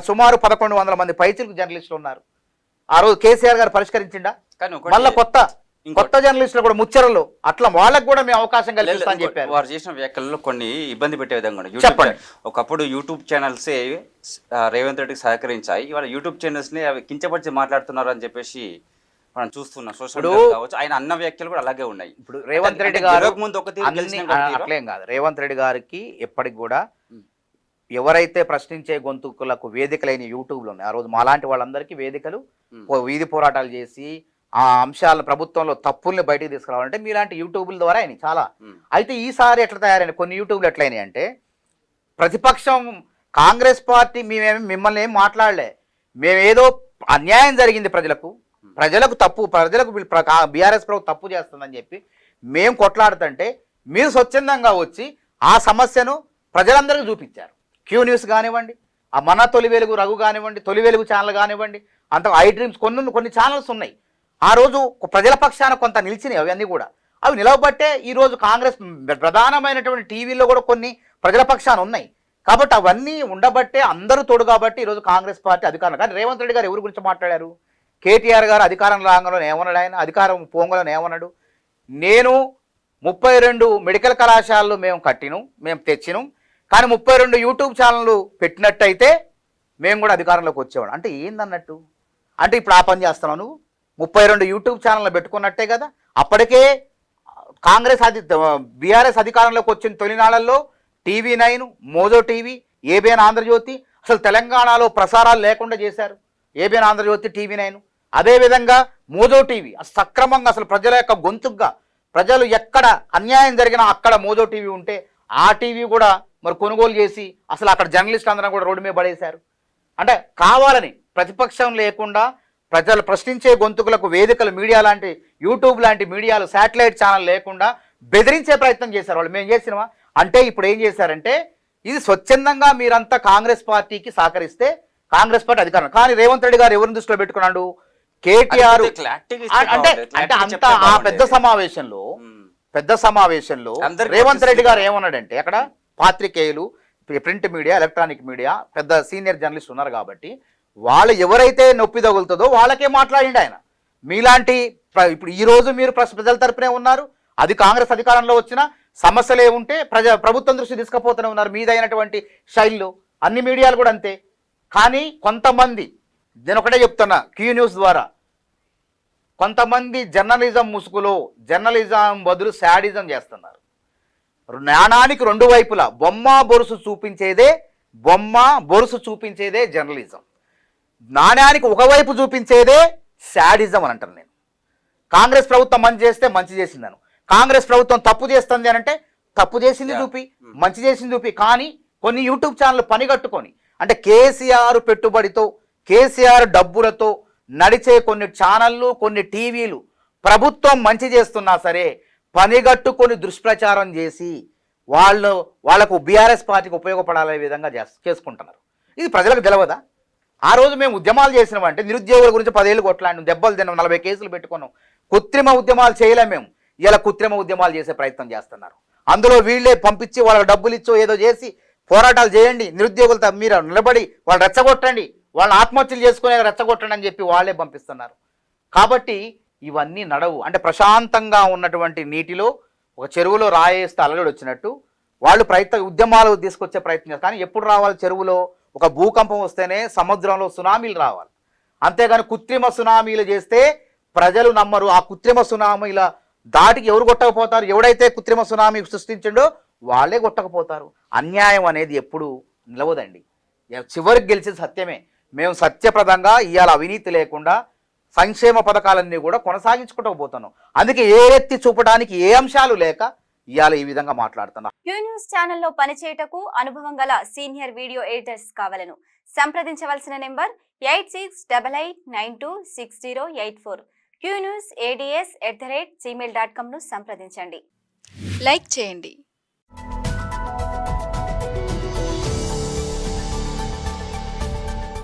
సుమారు 1100 మంది పైచిలకు జర్నలిస్టులు ఉన్నారు. ఆ రోజు కేసీఆర్ గారు పరిష్కరించిండా? మళ్ళీ కొత్త జర్నలిస్టులు కూడా ముచ్చరలు అట్లా వాళ్ళకు కూడా మేము అవకాశం కల్పిస్తామని చెప్పారు. వారు చేసిన వ్యాఖ్యలలో కొన్ని ఇబ్బంది పెట్టే విధంగా చెప్పండి. ఒకప్పుడు యూట్యూబ్ ఛానల్సే రేవంత్ రెడ్డికి సహకరించాయి, ఇవాళ యూట్యూబ్ ఛానల్స్ ని అవి కించపరిచి మాట్లాడుతున్నారు అని చెప్పేసి మనం చూస్తున్నాం. సోషల్ మీడియా కావచ్చు, ఆయన అన్న వ్యాఖ్యలు కూడా అలాగే ఉన్నాయి. ఇప్పుడు రేవంత్ రెడ్డి గారు ముందు అట్లేం కాదు. రేవంత్ రెడ్డి గారికి ఎప్పటికి కూడా ఎవరైతే ప్రశ్నించే గొంతుకులకు వేదికలైన యూట్యూబ్లో ఉన్నాయి. ఆ రోజు మాలాంటి వాళ్ళందరికీ వేదికలు, వీధి పోరాటాలు చేసి ఆ అంశాలను ప్రభుత్వంలో తప్పుల్ని బయటకు తీసుకురావాలంటే మీలాంటి యూట్యూబ్ల ద్వారా అయినాయి చాలా. అయితే ఈసారి ఎట్లా తయారైన కొన్ని యూట్యూబ్లు ఎట్లయినాయి అంటే, ప్రతిపక్షం కాంగ్రెస్ పార్టీ మిమ్మల్ని ఏం మాట్లాడలే, మేమేదో అన్యాయం జరిగింది ప్రజలకు తప్పు, ప్రజలకు బీఆర్ఎస్ ప్రభుత్వం తప్పు చేస్తుందని చెప్పి మేము కొట్లాడుతుంటే మీరు స్వచ్ఛందంగా వచ్చి ఆ సమస్యను ప్రజలందరికీ చూపించారు. క్యూ న్యూస్ కానివ్వండి, ఆ మన తొలి వెలుగు రఘు కానివ్వండి, తొలి వెలుగు ఛానల్ కానివ్వండి, అంత ఐ డ్రీమ్స్ కొన్ని ఛానల్స్ ఉన్నాయి. ఆ రోజు ప్రజల పక్షాన కొంత నిలిచినాయి. అవన్నీ కూడా అవి నిలవబట్టే ఈరోజు కాంగ్రెస్ ప్రధానమైనటువంటి టీవీలో కూడా కొన్ని ప్రజల పక్షాన ఉన్నాయి. కాబట్టి అవన్నీ ఉండబట్టే అందరూ తోడు కాబట్టి ఈరోజు కాంగ్రెస్ పార్టీ అధికారం. కానీ రేవంత్ రెడ్డి గారు ఎవరి గురించి మాట్లాడారు? కేటీఆర్ గారు అధికారం రాగానే ఏమన్నాడు? ఆయన అధికారం పోంగలను ఏమన్నాడు? నేను 32 మెడికల్ కళాశాలలు మేము తెచ్చినాం, కానీ 32 యూట్యూబ్ ఛానళ్ళు పెట్టినట్టయితే మేము కూడా అధికారంలోకి వచ్చేవాడు. అంటే ఏందన్నట్టు? అంటే ఇప్పుడు ఆ పని చేస్తున్నావు నువ్వు? 32 యూట్యూబ్ ఛానళ్ళు పెట్టుకున్నట్టే కదా. అప్పటికే బీఆర్ఎస్ అధికారంలోకి వచ్చిన తొలినాళ్లలో TV9, Mojo TV, ABN Andhra Jyothi, అసలు తెలంగాణలో ప్రసారాలు లేకుండా చేశారు. ఏబిఎన్ ఆంధ్రజ్యోతి, TV9, అదేవిధంగా మోజో టీవీ సక్రమంగా అసలు ప్రజల యొక్క గొంతుగా, ప్రజలు ఎక్కడ అన్యాయం జరిగినా అక్కడ మోజో టీవీ ఉంటే ఆ టీవీ కూడా మరి కొనుగోలు చేసి అసలు అక్కడ జర్నలిస్ట్ అందరం కూడా రోడ్డు మీద పడేశారు. అంటే కావాలని ప్రతిపక్షం లేకుండా ప్రజలు ప్రశ్నించే గొంతుకులకు వేదికలు, మీడియా లాంటి యూట్యూబ్ లాంటి మీడియాలు, శాటిలైట్ ఛానల్ లేకుండా బెదిరించే ప్రయత్నం చేశారు వాళ్ళు. మేము చేసినవా అంటే ఇప్పుడు ఏం చేశారంటే, ఇది స్వచ్ఛందంగా మీరంతా కాంగ్రెస్ పార్టీకి సహకరిస్తే కాంగ్రెస్ పార్టీ అధికారం. కానీ రేవంత్ రెడ్డి గారు ఎవరిని దృష్టిలో పెట్టుకున్నాడు? కేటీఆర్. అంటే అంత ఆ పెద్ద సమావేశంలో రేవంత్ రెడ్డి గారు ఏమన్నాడంటే, అక్కడ పాత్రికేయులు, ప్రింట్ మీడియా, ఎలక్ట్రానిక్ మీడియా పెద్ద సీనియర్ జర్నలిస్ట్ ఉన్నారు కాబట్టి వాళ్ళు ఎవరైతే నొప్పి తగులుతుందో వాళ్ళకే మాట్లాడిండి ఆయన. మీలాంటి ఇప్పుడు ఈ రోజు మీరు ప్రజల తరపునే ఉన్నారు, అది కాంగ్రెస్ అధికారంలో వచ్చిన సమస్యలు ఏముంటే ప్రభుత్వం దృష్టి తీసుకుపోతూనే ఉన్నారు మీదైనటువంటి శైలిలో. అన్ని మీడియాలు కూడా అంతే. కానీ కొంతమంది, నేను ఒకటే చెప్తున్నా క్యూ న్యూస్ ద్వారా, కొంతమంది జర్నలిజం ముసుగులో జర్నలిజం బదులు శాడిజం చేస్తున్నారు. నాణానికి 2 వైపులా బొమ్మ బొరుసు చూపించేదే జర్నలిజం, నాణ్యానికి ఒకవైపు చూపించేదే శాడిజం అని అంటాను నేను. కాంగ్రెస్ ప్రభుత్వం మంచి చేస్తే మంచి చేసిందను, కాంగ్రెస్ ప్రభుత్వం తప్పు చేస్తుంది అని అంటే తప్పు చేసింది చూపి, మంచి చేసింది చూపి. కానీ కొన్ని యూట్యూబ్ ఛానల్ పనిగట్టుకొని, అంటే కేసీఆర్ పెట్టుబడితో, కేసీఆర్ డబ్బులతో నడిచే కొన్ని ఛానళ్ళు, కొన్ని టీవీలు ప్రభుత్వం మంచి చేస్తున్నా సరే పనిగట్టుకొని దుష్ప్రచారం చేసి వాళ్లకు బీఆర్ఎస్ పార్టీకి ఉపయోగపడాలనే విధంగా చేసుకుంటున్నారు. ఇది ప్రజలకు తెలవదా? ఆ రోజు మేము ఉద్యమాలు చేసినామంటే నిరుద్యోగుల గురించి 10 ఏళ్ళు కొట్లాడినాం, దెబ్బలు తిన్నాం, 40 కేసులు పెట్టుకున్నాం. కృత్రిమ ఉద్యమాలు చేయలేం మేము. ఇలా కృత్రిమ ఉద్యమాలు చేసే ప్రయత్నం చేస్తున్నారు. అందులో వీళ్ళే పంపించి వాళ్ళకి డబ్బులు ఇచ్చో ఏదో చేసి పోరాటాలు చేయండి, నిరుద్యోగులతో మీరు నిలబడి వాళ్ళు రెచ్చగొట్టండి, వాళ్ళని ఆత్మహత్యలు చేసుకునే రెచ్చగొట్టండి అని చెప్పి వాళ్ళే పంపిస్తున్నారు. కాబట్టి ఇవన్నీ నడవు. అంటే ప్రశాంతంగా ఉన్నటువంటి నీటిలో ఒక చెరువులో రాయేస్తే అలజడి వచ్చినట్టు వాళ్ళు ఉద్యమాలు తీసుకొచ్చే ప్రయత్నం చేస్తారు. కానీ ఎప్పుడు రావాలి? చెరువులో ఒక భూకంపం వస్తేనే సముద్రంలో సునామీలు రావాలి. అంతేగాని కృత్రిమ సునామీలు చేస్తే ప్రజలు నమ్మరు. ఆ కృత్రిమ సునామీల దాటికి ఎవరు కొట్టకపోతారు? ఎవడైతే కృత్రిమ సునామీ సృష్టించిండో వాళ్ళే కొట్టకపోతారు. అన్యాయం అనేది ఎప్పుడు నిలవదండి. చివరికి గెలిచేది సత్యమే. మేము సత్యప్రదంగా ఇవాళ అవినీతి లేకుండా సంక్షేమ పథకాలన్నీ కూడా కొనసాగించుకుంటూ పోతున్నాం. అందుకే ఏ ఎత్తి చూపడానికి ఏ అంశాలు లేక ఇవాళ ఈ విధంగా మాట్లాడుతున్నా. క్యూ న్యూస్ ఛానల్లో పనిచేయటకు అనుభవం గల సీనియర్ వీడియో ఎడిటర్స్ కావాలను సంప్రదించవలసిన నెంబర్ 8688926084. qnewsads@gmail.com ను సంప్రదించండి. లైక్ చేయండి.